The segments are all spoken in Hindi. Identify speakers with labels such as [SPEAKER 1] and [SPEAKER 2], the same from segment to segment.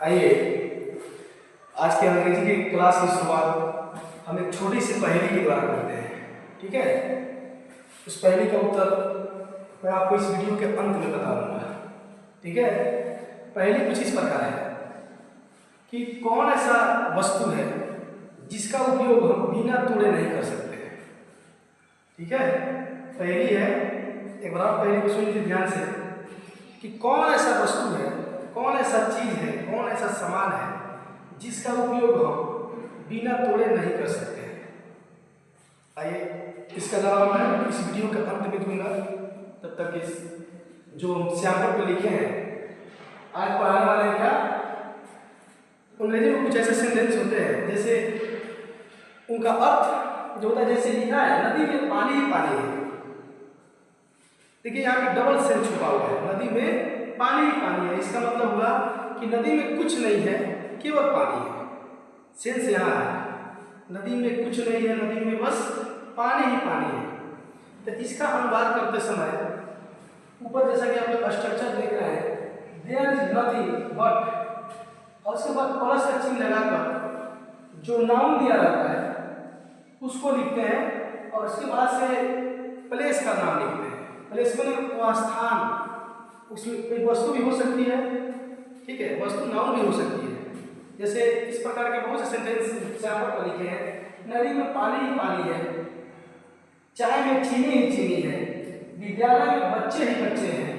[SPEAKER 1] आइए आज के अंग्रेजी की क्लास की शुरुआत हम एक छोटी सी पहेली के द्वारा करते हैं। ठीक है, उस पहेली का उत्तर मैं आपको इस वीडियो के अंत में बताऊंगा। ठीक है, पहेली कुछ इस प्रकार है कि कौन ऐसा वस्तु है जिसका उपयोग हम बिना तोड़े नहीं कर सकते। ठीक है, पहेली है, एक बार आप पहेली को सुन लीजिए ध्यान से कि कौन ऐसा वस्तु है, कौन ऐसा चीज है, कौन ऐसा सामान है जिसका उपयोग हम बिना तोड़े नहीं कर सकते हैं। आइए इसका जवाब मैं इस वीडियो के अंत में दूंगा। तब तक इस जो सैंपल पे लिखे हैं आज पढ़ाने वाले हैं, क्या अंग्रेजी में कुछ ऐसे सेंटेंस होते हैं जैसे उनका अर्थ जो होता है, जैसे लिखा है नदी में पानी ही पानी है। देखिए यहाँ पे डबल सेंस छुपा हुआ है, नदी में पानी ही पानी है। इसका मतलब हुआ कि नदी में कुछ नहीं है, केवल पानी है। सेंस यहाँ है, नदी में कुछ नहीं है, नदी में बस पानी ही पानी है। तो इसका अनुवाद करते समय ऊपर जैसा कि आप लोग स्ट्रक्चर देख रहे हैं, देयर इज नथिंग बट, और उसके बाद प्लस का चिन्ह लगाकर जो नाउन दिया रहता है उसको लिखते हैं और उसके बाद से प्लेस का नाम लिखते हैं। प्लेस में वह स्थान, उसमें कोई वस्तु भी हो सकती है। ठीक है, वस्तु नाउन भी हो सकती है। जैसे इस प्रकार के बहुत से सेंटेंस सैंपल पर लिखे हैं, नदी में पानी ही पानी है, चाय में चीनी ही चीनी है, विद्यालय में बच्चे ही बच्चे हैं,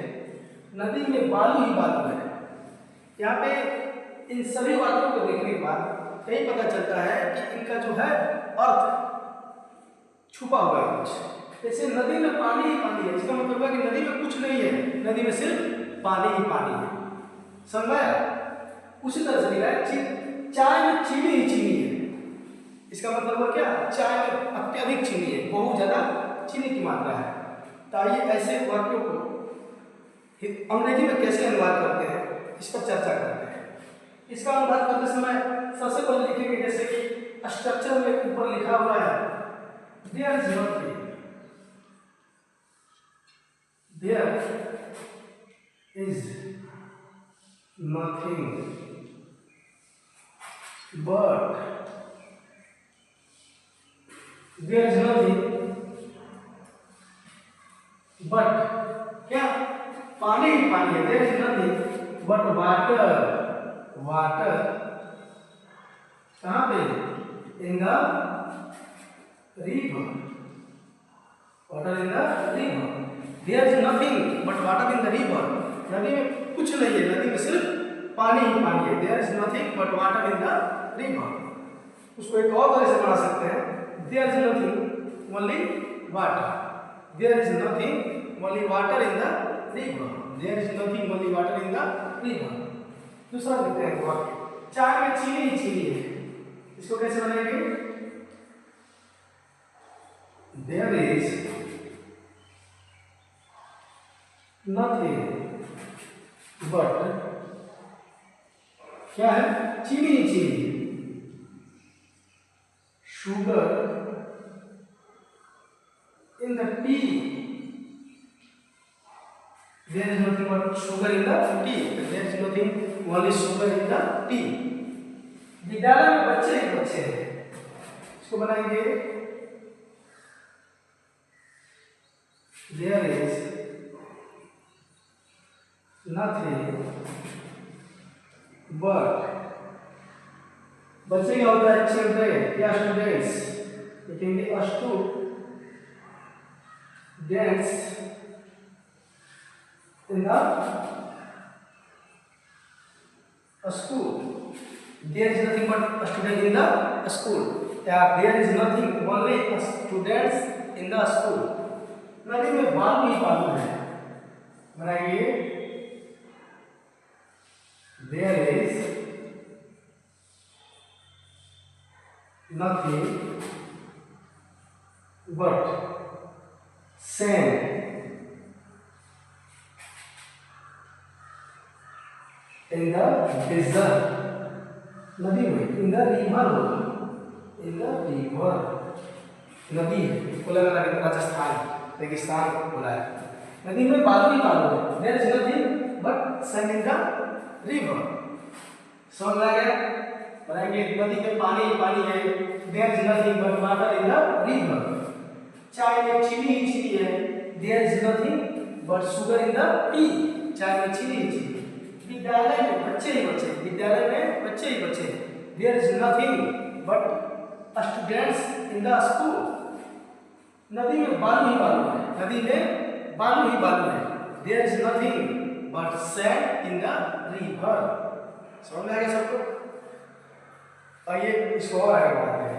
[SPEAKER 1] नदी में बालू ही बालू है। यहाँ पे इन सभी बातों को देखने के बाद यही पता चलता है कि इनका जो है अर्थ छुपा हुआ है कुछ। जैसे नदी में पानी ही पानी है, इसका मतलब है कि नदी में कुछ नहीं है, नदी में सिर्फ पानी ही पानी है। समझ में आया? उसी तरह से लिखा है चाय में चीनी ही चीनी है, इसका मतलब है क्या, चाय में अत्यधिक चीनी है, बहुत ज्यादा चीनी की मात्रा है। तो आइए ऐसे वाक्यों को अंग्रेजी में कैसे अनुवाद करते हैं इस पर चर्चा करते हैं। इसका अनुवाद करते समय सबसे पहले लिखेंगे जैसे कि स्ट्रक्चर में ऊपर लिखा हुआ है there is nothing, there is nothing but, there is nothing but क्या, पानी ही पानी है। There is nothing but water, water कहाँ पे, in the river, water in the river. There is nothing but water in the river, नदी में कुछ नहीं है, नदी में सिर्फ पानी ही पानी है। There is nothing but water in the river. उसको एक और तरह से बना सकते हैं, there is nothing only water, there is nothing only water in the river, there is nothing only water in the river. दूसरा लिखते हैं वाक्य, चाय में चीनी ही चीनी है, इसको कैसे बनाएंगे, देयर इज नथिंग बट, क्या है, चीनी ही चीनी, sugar in the tea, there is nothing but sugar in the tea, there is nothing only sugar in the tea. विद्यालय में बच्चे ही बच्चे हैं, इसको बनाएंगे देयर इज नथिंग बट, बच्चे क्या होता है, चिल्ड्रेन या स्टूडेंट्स, लिखेंगे students in the school, there is nothing but a student in the school, yeah, there is nothing only students in the school। नदी में बालू ही बालू है, बनाइए there is nothing but sand in the desert, नदी में, in the river, in the river, नदी है, बोला राजस्थान रेगिस्तान बोला है, नदी में बालू ही बालू है, there is nothing but sand in the river. समझ में आ गया? बनाएंगे नदी में पानी ही पानी है, there is nothing but water in the river. चाय में चीनी ही चीनी है, there is nothing but sugar in the tea. चाय में चीनी ही चीनी। विद्यालय में बच्चे ही बच्चे, विद्यालय में बच्चे ही बच्चे, there is nothing but students in the school. नदी में बालू ही बालू है, नदी में बालू ही बालू है, there is nothing but sand in the river. समझ में आ गया सबको? आइए इसको और आगे बढ़ाते हैं।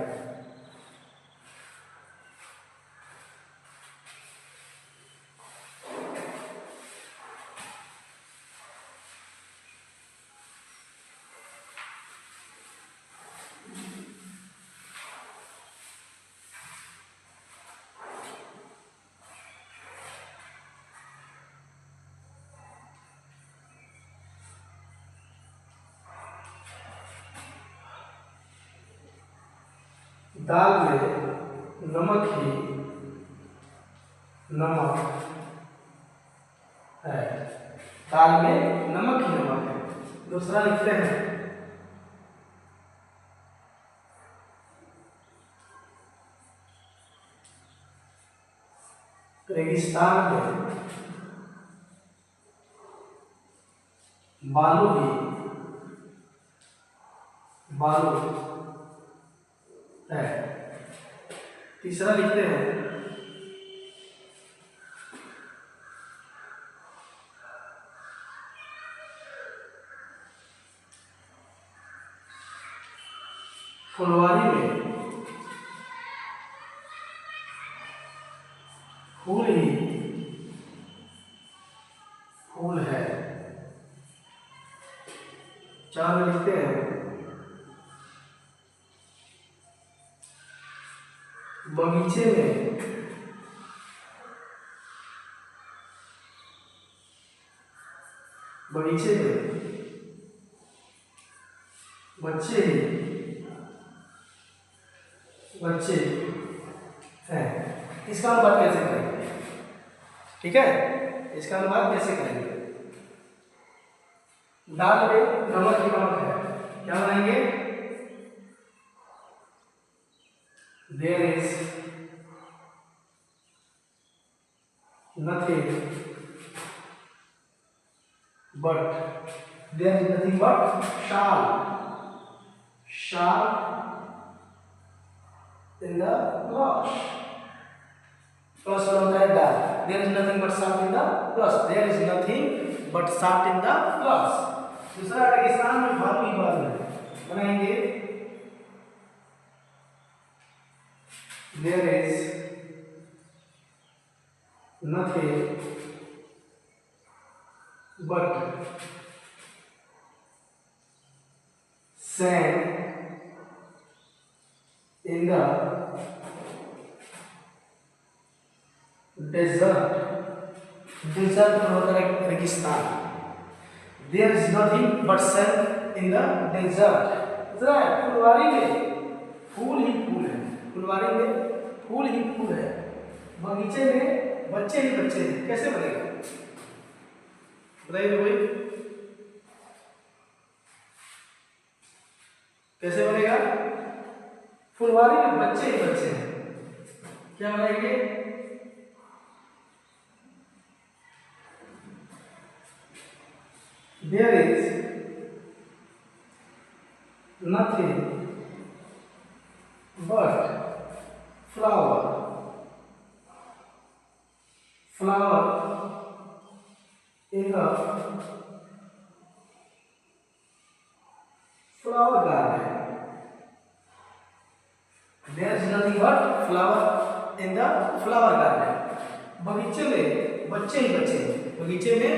[SPEAKER 1] दाल में नमक ही नमक है, दाल में नमक ही नमक है। दूसरा लिखते हैं, रेगिस्तान में बालू ही बालू है। तीसरा लिखते हैं, फुलवारी में फूल ही फूल है। चार में लिखते हैं, बगीचे में बगीचे में बच्चे बच्चे हैं। इसका अनुवाद कैसे करेंगे? ठीक है, इसका अनुवाद कैसे करेंगे? दाल में नमक ही नमक है, क्या बनाएंगे? There is nothing but there is nothing but salt in the plus होता है डाल। there is nothing but salt in the plus, there is nothing but salt in the plus। दूसरा रेगिस्तान में बालू ही बालू है, बनाएंगे there is nothing but sand in the desert होता है रेगिस्तान। there is nothing but sand in the desert। दूसरा है फुलवारी में फूल ही फूल है, फुलवारी में फूल ही फूल है, बगीचे में बच्चे ही बच्चे हैं। कैसे बनेगा बताइए तो भाई, कैसे बनेगा? फुलवारी में बच्चे ही बच्चे हैं, क्या बनाएंगे? there is nothing but flower in the flower garden। there is nothing but flower in the flower garden। बगीचे में बच्चे ही बच्चे हैं, बगीचे में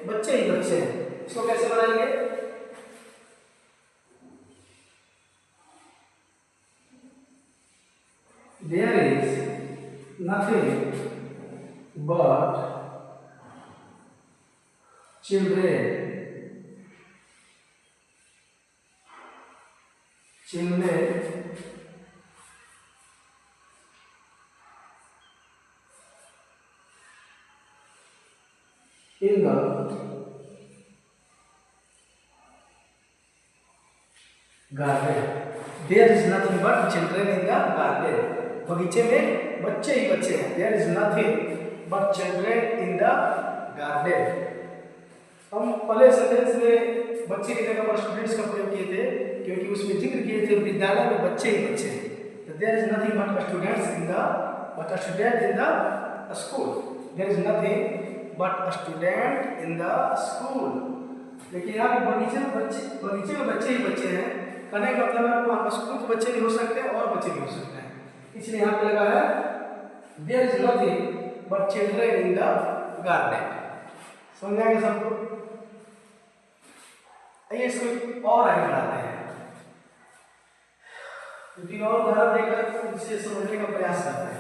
[SPEAKER 1] बच्चे ही बच्चे हैं। इसको कैसे बनाएंगे? there is nothing but children in the garden, there is nothing but children in the garden, बगीचे में बच्चे ही बच्चे हैं, there is nothing but children in the garden. हम पहले सेंटेंस में बच्चे की जगह पर स्टूडेंट्स का प्रयोग किए थे, क्योंकि उसमें जिक्र किए थे विद्यालय में बच्चे ही बच्चे हैं, तो there is nothing but students in the but student in the school, there is nothing but student in the school. लेकिन यहाँ पे बगीचे में बच्चे ही बच्चे हैं, कहने का मतलब है वहाँ पर स्कूल के बच्चे भी हो सकते हैं और बच्चे भी हो सकते हैं, इसलिए यहाँ पे लगा है there is nothing but children in the garden. समझ आएगा सबको? आइए इसको और आगे बढ़ाते हैं, क्योंकि और उदाहरण देकर इसे समझने का प्रयास करते हैं।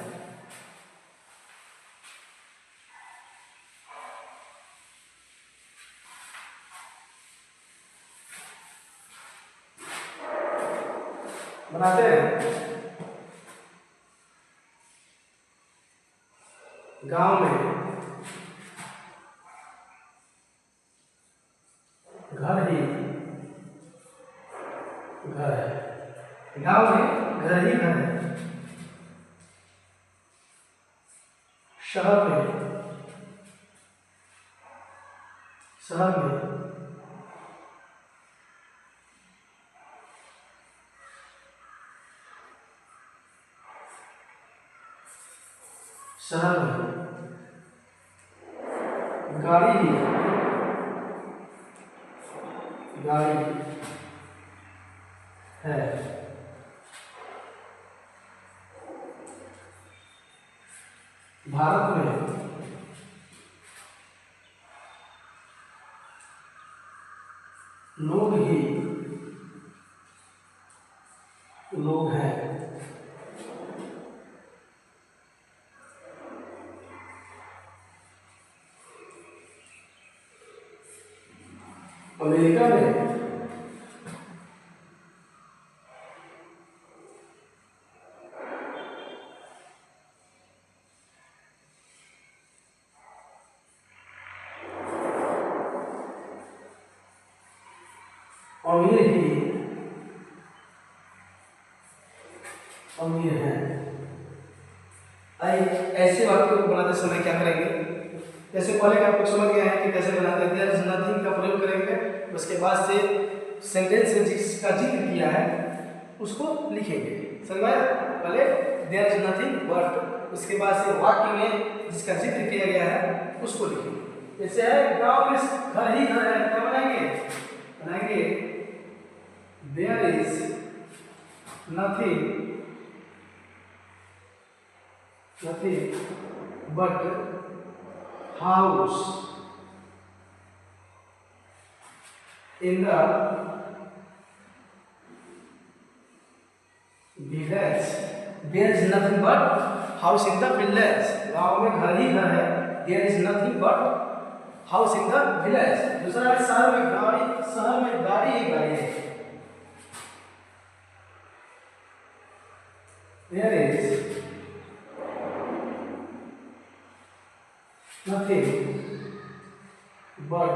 [SPEAKER 1] बनाते हैं। गांव में घर ही घर है, गांव में घर ही घर है, शहर में गाड़ी है, भारत में लोग ही लोग हैं, अमेरिका में अमीर है। ऐसे वाक्यों को बनाते समय क्या करेंगे, जैसे पहले का आपको समझ गया है कि कैसे बनाते हैं, देयर इज नथिंग का प्रयोग करेंगे, उसके बाद से सेंटेंस में जिसका जिक्र किया है उसको लिखेंगे, समझ आया? पहले देयर इज नथिंग बट, उसके बाद से वाक्य में जिसका जिक्र किया गया है उसको लिखेंगे। जैसे है गांव में घर ही घर है, क्या बनाएंगे there is nothing but house in the village, there is nothing but house in the village, गांव में घर ही घर है, there is nothing but house in the village। दूसरा है शहर में गाड़ी ही गाड़ी है, there is nothing but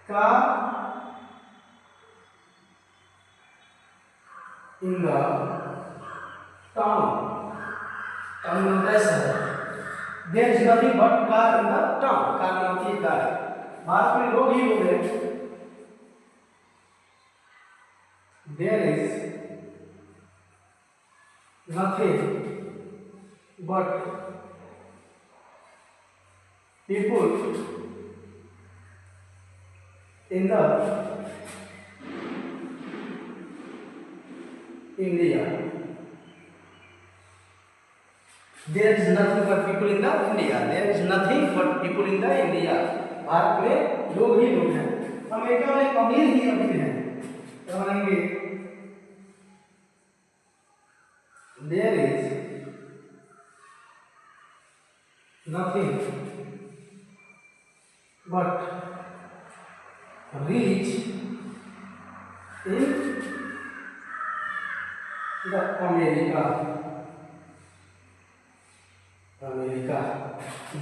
[SPEAKER 1] car in the town में ऐसा है, there is nothing but car in the town, car में होती है गाड़ी, भारत में लोग ही लोग हैं, there is nothing but people in the India, there is nothing but people in the India, there is nothing but people in the India, Bharat में लोग ही लोग हैं, अमेरिका में अमीर ही अमीर हैं, क्या बनाएंगे there is nothing but rich in the America,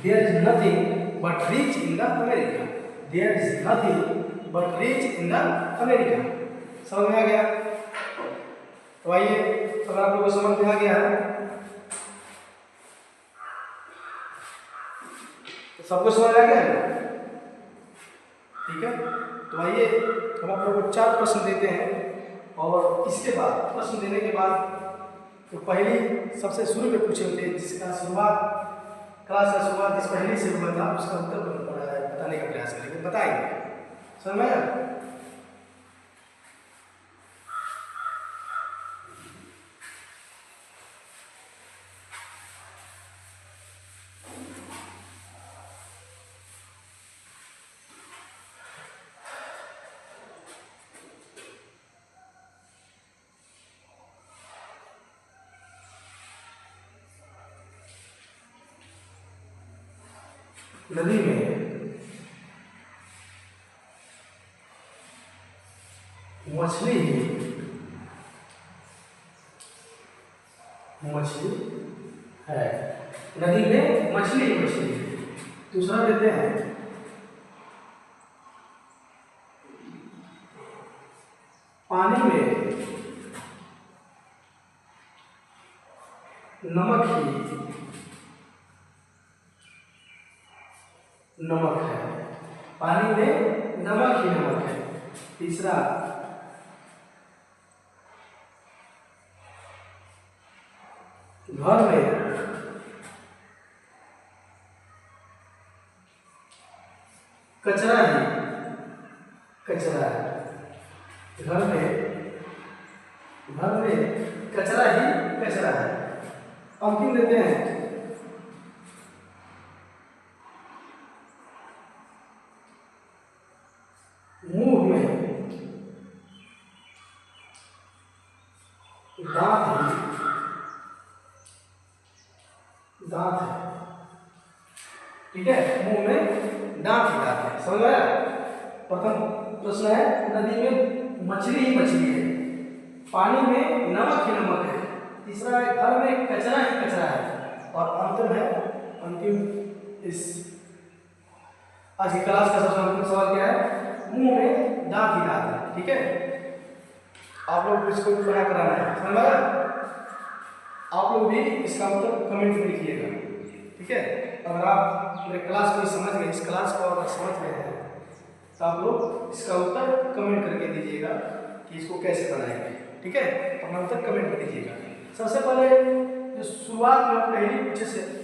[SPEAKER 1] there is nothing but rich in the America, there is nothing but rich in the America. समझ में आ गया? तो आइए, अगर आप लोगों को समझ में आ गया है तो सबको समझ आ गया है, ठीक है। तो आइए हम आप लोगों को 4 प्रश्न देते हैं और इसके बाद प्रश्न देने के बाद तो पहली सबसे शुरू में पूछे थे जिसका शुरुआत क्लास का शुरुआत इस पहली से हुआ था उसका उत्तर बताने का प्रयास करेंगे, बताएंगे। समझ में आया? नदी में मछली है। नदी में मछली है। दूसरा देते हैं पानी में नमक है। पानी में नमक है। तीसरा घर में कचरा है। घर में कचरा है। अंतिम देते हैं मुंह में दांत है। ठीक है, मुंह में दांत है। समझ आया? प्रथम प्रश्न है नदी में मछली है। पानी में नमक है। तीसरा है घर में कचरा है। और अंतिम इस आज की क्लास का सबसे अंतिम सवाल क्या है? मुंह में दांत है। ठीक है, आप लोग इसको बना कराना है। समझ आया? आप लोग भी इसका उत्तर कमेंट में लिखिएगा। ठीक है, अगर आप मेरे क्लास को समझ गए, इस क्लास को अगर समझ गए हैं तो आप लोग इसका उत्तर कमेंट करके दीजिएगा कि इसको कैसे बनाएंगे। ठीक है, अपना उत्तर कमेंट में दीजिएगा। सबसे पहले जो शुरुआत में पहली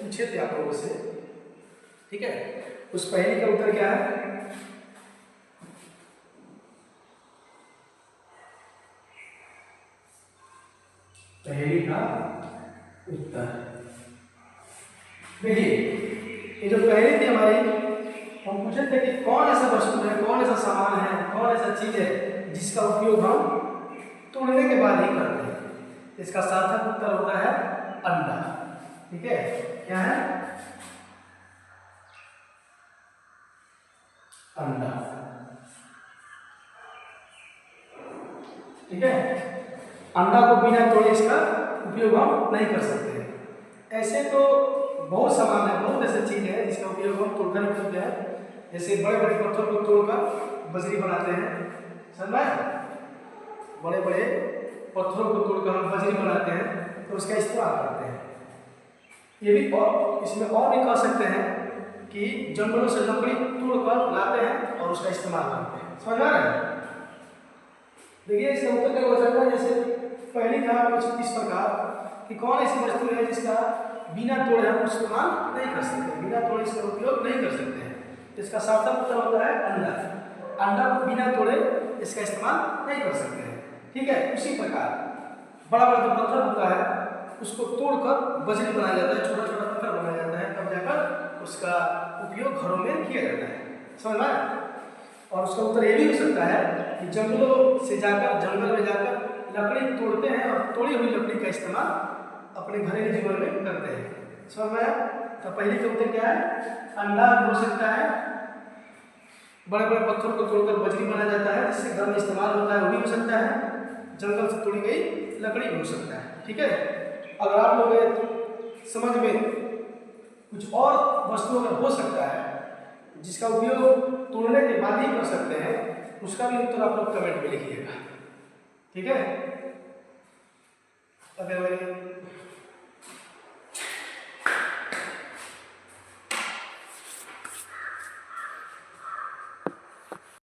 [SPEAKER 1] पूछे थे आप लोगों से, ठीक है, उस पहली का उत्तर क्या है? पहली का उत्तर देखिए, ये जो पहली थी हमारी, हम पूछे थे कि कौन ऐसा वस्तु है, कौन ऐसा सामान है, कौन ऐसा चीज है जिसका उपयोग हम तोड़ने के बाद ही करते हैं। इसका सार्थक उत्तर होता है अंडा। ठीक है, क्या है? अंडा। ठीक है, अंडा को बिना तोड़े इसका उपयोग हम नहीं कर सकते। ऐसे तो बहुत सामान है, बहुत ऐसे चीज है जिसका उपयोग हम तोड़कर नहीं करते हैं। जैसे बड़े बड़े पत्थर को तोड़कर बजरी बनाते हैं। समझ में? बड़े बड़े पत्थरों को तोड़कर हम बजरी बनाते हैं तो उसका इस्तेमाल करते हैं। ये भी और इसमें और भी कह सकते हैं कि जंगलों से लकड़ी तोड़कर लाते हैं और उसका इस्तेमाल करते हैं। समझ आ रहा है? देखिए, इसका उत्तर क्या हो सकता है? जैसे पहली था कुछ इस प्रकार कि कौन ऐसी वस्तु है जिसका बिना तोड़े हम इस्तेमाल नहीं कर सकते, बिना तोड़े इसका उपयोग नहीं कर सकते हैं। इसका सार्थक उत्तर होता है अंडा। अंडा को बिना तोड़े इसका इस्तेमाल नहीं कर सकते हैं। ठीक है, उसी प्रकार बड़ा बड़ा जो पत्थर होता है उसको तोड़कर बजरी बनाया जाता है, छोटा छोटा पत्थर बनाया जाता है, तब जाकर उसका उपयोग घरों में किया जाता है। समझ में आया? और उसका उत्तर ये भी हो सकता है कि जंगल में जाकर लकड़ी तोड़ते हैं और तोड़ी हुई लकड़ी का इस्तेमाल अपने घरेलू जीवन में करते हैं। समझ में आया? तो पहली का उत्तर क्या है? अंडा हो सकता है। बड़े बड़े पत्थर को तोड़कर बजरी बनाया जाता है जिससे घर में इस्तेमाल होता है, वो भी हो सकता है। जंगल से तोड़ी गई लकड़ी भी हो सकता है। ठीक है, अगर आप लोग समझ में कुछ और वस्तु अगर हो सकता है जिसका उपयोग तोड़ने के बाद ही कर सकते हैं उसका भी उत्तर आप लोग कमेंट में लिखिएगा, ठीक है। अगर